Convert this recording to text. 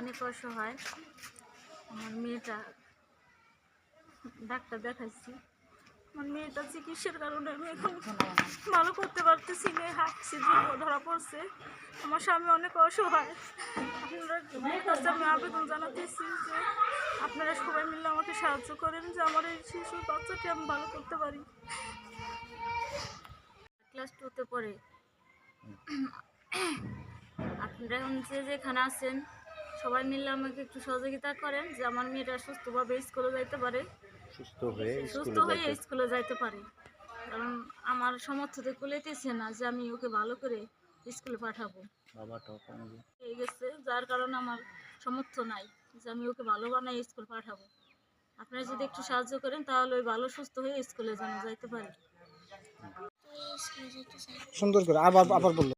অনেক অসহায়। আমার মেয়েটা ডাক্তার দেখাইছি, আমার মেয়েটা চিকিৎসার কারণে আমি এখন ভালো করতে পারতেছি না, হাঁটছি ধরা পড়ছে। আমার স্বামী অনেক অসহায়। আপনার কাছে আমি আবেদন জানাতেছি যে আপনারা সবাই মিলে আমাকে সাহায্য করেন যে আমার এই শিশু বাচ্চাকে আমি ভালো করতে পারি। ক্লাস 2তে পড়ে। আপনারা এখন যে যেখানে আছেন সবাই মিলে আমাকে একটু সহযোগিতা করেন যে আমার মেয়েটা সুস্থভাবে স্কুলে যাইতে পারে, সুস্থ হয়ে স্কুলে যাইতে পারে। কারণ আমার সামর্থ্যতে কুলাইতেছে না যে আমি ওকে ভালো করে স্কুলে পাঠাবো, হয়ে গেছে, যার কারণে আমার সামর্থ্য নাই যে আমি ওকে ভালো বানাই স্কুল পাঠাবো। আপনারা যদি একটু সাহায্য করেন তাহলে ওই ভালো সুস্থ হয়ে স্কুলে যেন যাইতে পারে। সুন্দর করে আবার বললো।